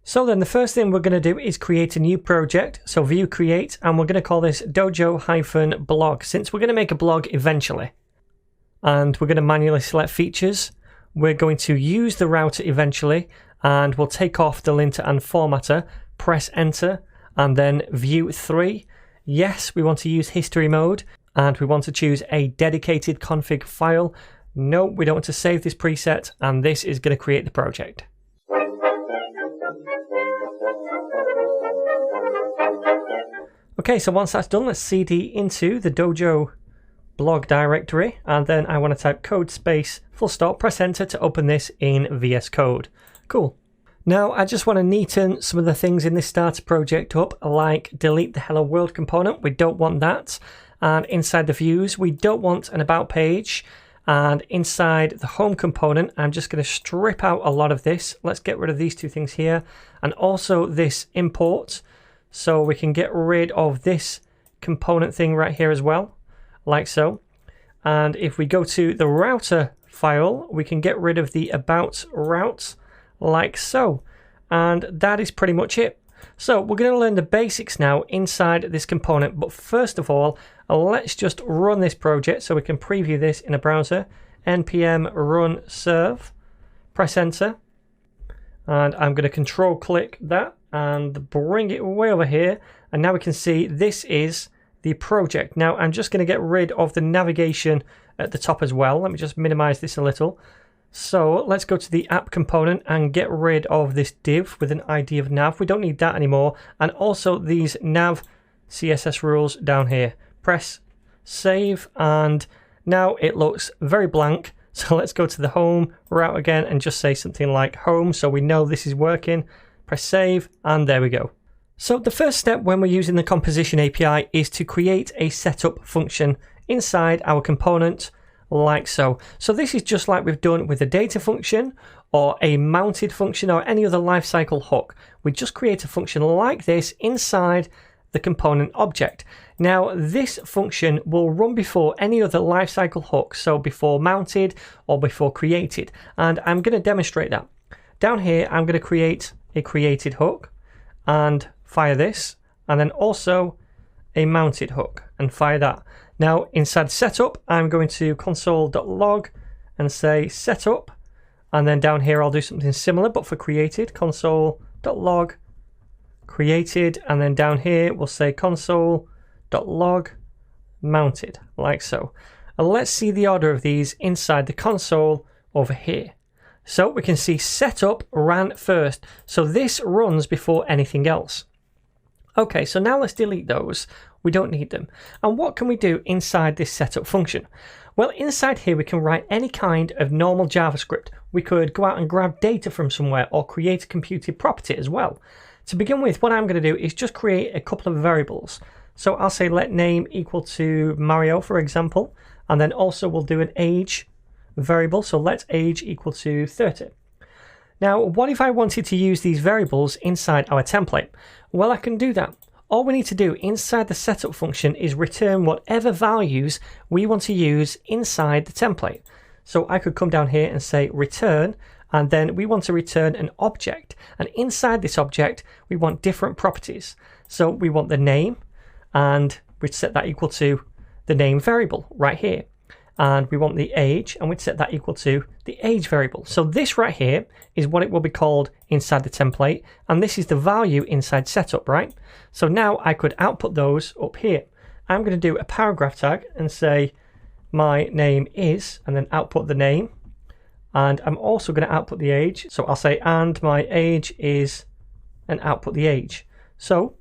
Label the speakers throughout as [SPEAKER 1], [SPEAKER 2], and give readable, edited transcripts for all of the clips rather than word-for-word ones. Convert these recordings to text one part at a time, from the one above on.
[SPEAKER 1] So then the first thing we're going to do is create a new project. So view create, and we're going to call this dojo-blog, since we're going to make a blog eventually. And we're going to manually select features. We're going to use the router eventually, and we'll take off the linter and formatter, press enter, and then view 3. Yes, we want to use history mode, and we want to choose a dedicated config file. No, we don't want to save this preset, and this is going to create the project. Okay, so once that's done, let's cd into the Dojo blog directory, and then I want to type code space full stop, press enter to open this in VS Code. Cool. Now I just want to neaten some of the things in this starter project up, like delete the hello world component. We don't want that. And inside the views, we don't want an about page. And inside the home component, I'm just going to strip out a lot of this. Let's get rid of these two things here, and also this import. So we can get rid of this component thing right here as well, like so. And if we go to the router file, we can get rid of the about route, like so. And that is pretty much it. So we're going to learn the basics now inside this component. But first of all, let's just run this project so we can preview this in a browser. npm run serve, press enter. And I'm going to control click that and bring it way over here, and now we can see this is the project. Now I'm just going to get rid of the navigation at the top as well. Let me just minimize this a little. So let's go to the app component and get rid of this div with an ID of nav. We don't need that anymore, and also these nav CSS rules down here. Press save, and now it looks very blank. So let's go to the home route again and just say something like home so we know this is working. Press save, and there we go. So the first step when we're using the composition API is to create a setup function inside our component, like so. So this is just like we've done with a data function or a mounted function or any other lifecycle hook. We just create a function like this inside the component object. Now this function will run before any other lifecycle hook, so before mounted or before created, and I'm going to demonstrate that. Down here I'm going to create a created hook and fire this, and then also a mounted hook and fire that. Now inside setup I'm going to console.log and say setup, and then down here I'll do something similar but for created, console.log created, and then down here we'll say console.log mounted, like so. And let's see the order of these inside the console over here. So we can see setup ran first, so this runs before anything else. Okay, so now let's delete those. We don't need them. And what can we do inside this setup function? Well, inside here we can write any kind of normal JavaScript. We could go out and grab data from somewhere or create a computed property as well. To begin with, what I'm going to do is just create a couple of variables. So I'll say let name equal to Mario, for example, and then also we'll do an age variable. So let age equal to 30. Now, what if I wanted to use these variables inside our template? Well, I can do that. All we need to do inside the setup function is return whatever values we want to use inside the template. So I could come down here and say return, and then we want to return an object. And inside this object, we want different properties. So we want the name, and we'd set that equal to the name variable right here. And we want the age, and we'd set that equal to the age variable. So this right here is what it will be called inside the template, and this is the value inside setup, right? So now I could output those up here. I'm going to do a paragraph tag and say my name is, and then output the name. And I'm also going to output the age. So I'll say and my age is, and output the age. So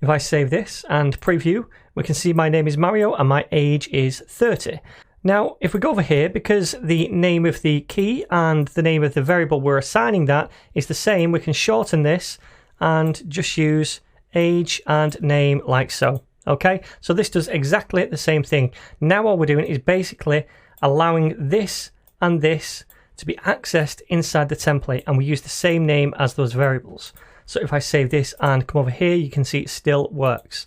[SPEAKER 1] if I save this and preview, we can see my name is Mario and my age is 30. Now, if we go over here, because the name of the key and the name of the variable we're assigning that is the same, we can shorten this and just use age and name like so. Okay, so this does exactly the same thing. Now all we're doing is basically allowing this and this to be accessed inside the template, and we use the same name as those variables. So if I save this and come over here, you can see it still works.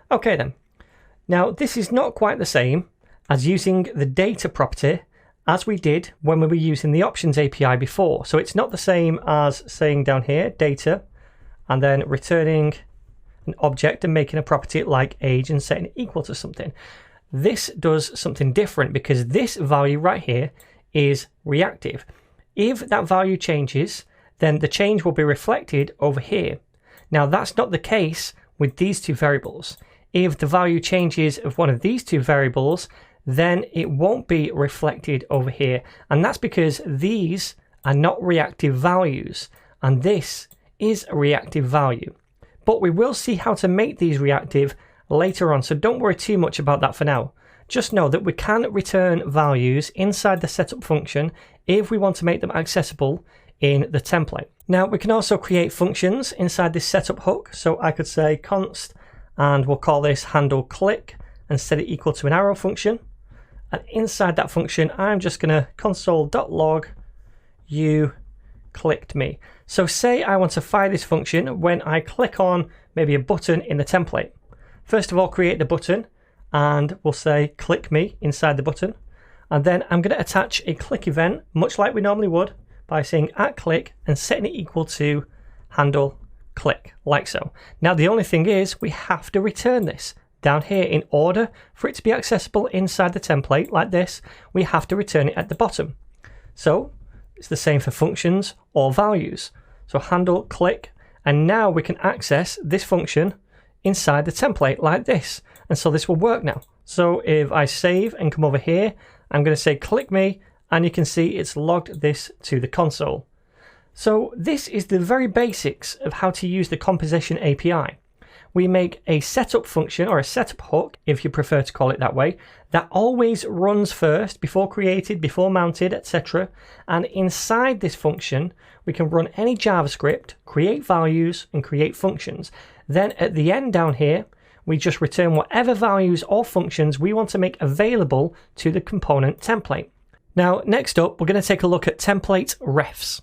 [SPEAKER 1] Okay then. Now this is not quite the same as using the data property as we did when we were using the options API before. So it's not the same as saying down here, data, and then returning an object and making a property like age and setting it equal to something. This does something different because this value right here is reactive. If that value changes, then the change will be reflected over here. Now that's not the case with these two variables. If the value changes of one of these two variables, then it won't be reflected over here. And that's because these are not reactive values, and this is a reactive value. But we will see how to make these reactive later on, so don't worry too much about that for now. Just know that we can return values inside the setup function if we want to make them accessible in the template. Now we can also create functions inside this setup hook, so I could say const, and we'll call this handle click and set it equal to an arrow function. And inside that function, I'm just going to console.log you clicked me. So say I want to fire this function when I click on maybe a button in the template. First of all, create the button, and we'll say click me inside the button. And then I'm going to attach a click event, much like we normally would, by saying @click and setting it equal to handle click, like so. Now the only thing is we have to return this down here. In order for it to be accessible inside the template like this, we have to return it at the bottom. So it's the same for functions or values. So handle click, and now we can access this function inside the template like this. And so this will work now. So if I save and come over here, I'm going to say click me, and you can see it's logged this to the console. So this is the very basics of how to use the composition API. We make a setup function, or a setup hook, if you prefer to call it that way, that always runs first, before created, before mounted, etc. And inside this function, we can run any JavaScript, create values, and create functions. Then at the end down here, we just return whatever values or functions we want to make available to the component template. Now, next up, we're going to take a look at template refs.